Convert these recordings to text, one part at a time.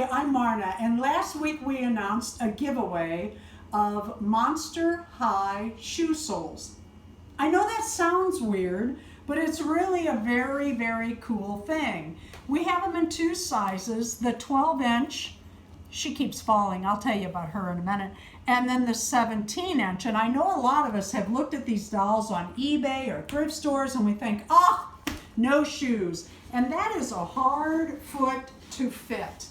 Hi, I'm Marna, and last week we announced a giveaway of Monster High shoe soles. I know that sounds weird, but it's really a very, very cool thing. We have them in two sizes, the 12-inch, she keeps falling, I'll tell you about her in a minute, and then the 17-inch. And I know a lot of us have looked at these dolls on eBay or thrift stores and we think, oh, no shoes. And that is a hard foot to fit.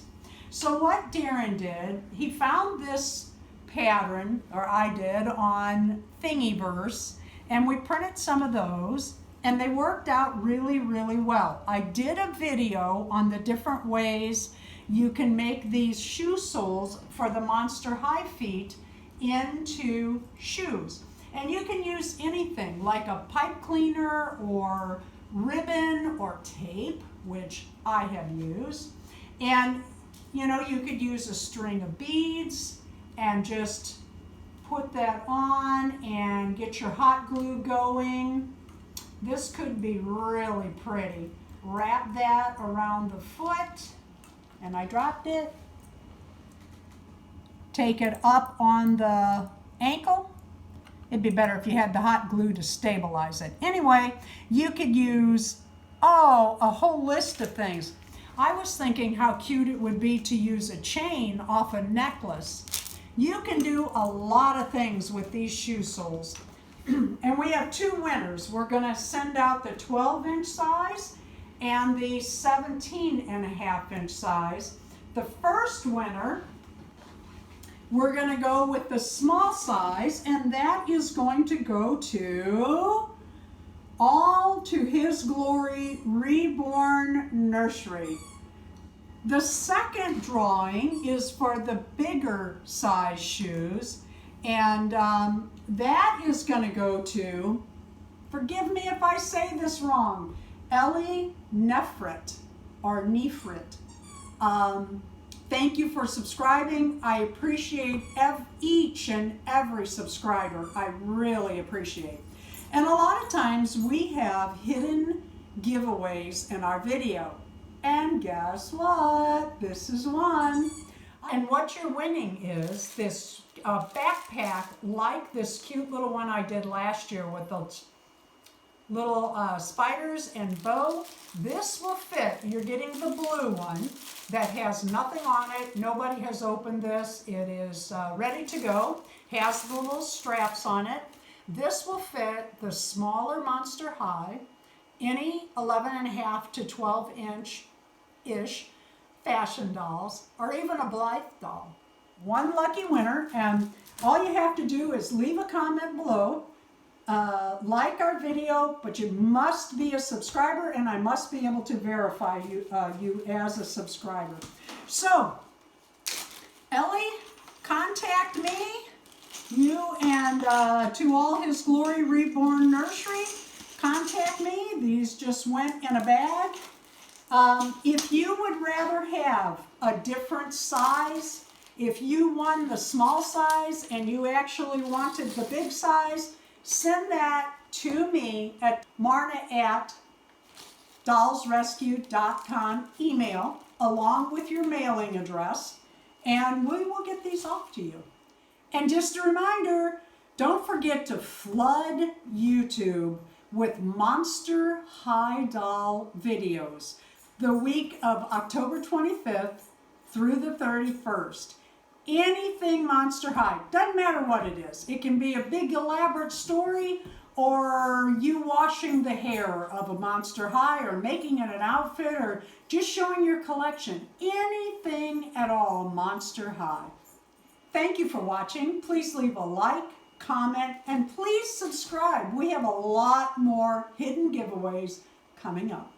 So what Darren did, he found this pattern, or I did, on Thingiverse, and we printed some of those, and they worked out really, really well. I did a video on the different ways you can make these shoe soles for the Monster High feet into shoes. And you can use anything like a pipe cleaner or ribbon or tape, which I have used. And you know, you could use a string of beads and just put that on and get your hot glue going. This could be really pretty. Wrap that around the foot, and I dropped it. Take it up on the ankle. It'd be better if you had the hot glue to stabilize it. Anyway, you could use, a whole list of things. I was thinking how cute it would be to use a chain off a necklace. You can do a lot of things with these shoe soles. And we have two winners. We're going to send out the 12-inch size and the 17.5-inch size. The first winner, we're going to go with the small size, and that is going to go to All to His Glory Reborn Nursery. The second drawing is for the bigger size shoes, and that is going to go to, forgive me if I say this wrong, Ellie Nefret or Nefret. Thank you for subscribing. I appreciate each and every subscriber. I really appreciate. And a lot of times we have hidden giveaways in our video. And guess what? This is one. And what you're winning is this backpack like this cute little one I did last year with those little spiders and bow. This will fit. You're getting the blue one that has nothing on it. Nobody has opened this. It is ready to go. Has the little straps on it. This will fit the smaller Monster High, any 11.5 to 12-inch-ish fashion dolls, or even a Blythe doll. One lucky winner, and all you have to do is leave a comment below, like our video, but you must be a subscriber, and I must be able to verify you as a subscriber. So, Ellie, contact me. You and To All His Glory Reborn Nursery, contact me. These just went in a bag. If you would rather have a different size, if you won the small size and you actually wanted the big size, send that to me at marna@dollsrescue.com email along with your mailing address, and we will get these off to you. And just a reminder, don't forget to flood YouTube with Monster High doll videos the week of October 25th through the 31st. Anything Monster High, doesn't matter what it is. It can be a big elaborate story, or you washing the hair of a Monster High, or making it an outfit, or just showing your collection. Anything at all Monster High. Thank you for watching. Please leave a like, comment, and please subscribe. We have a lot more hidden giveaways coming up.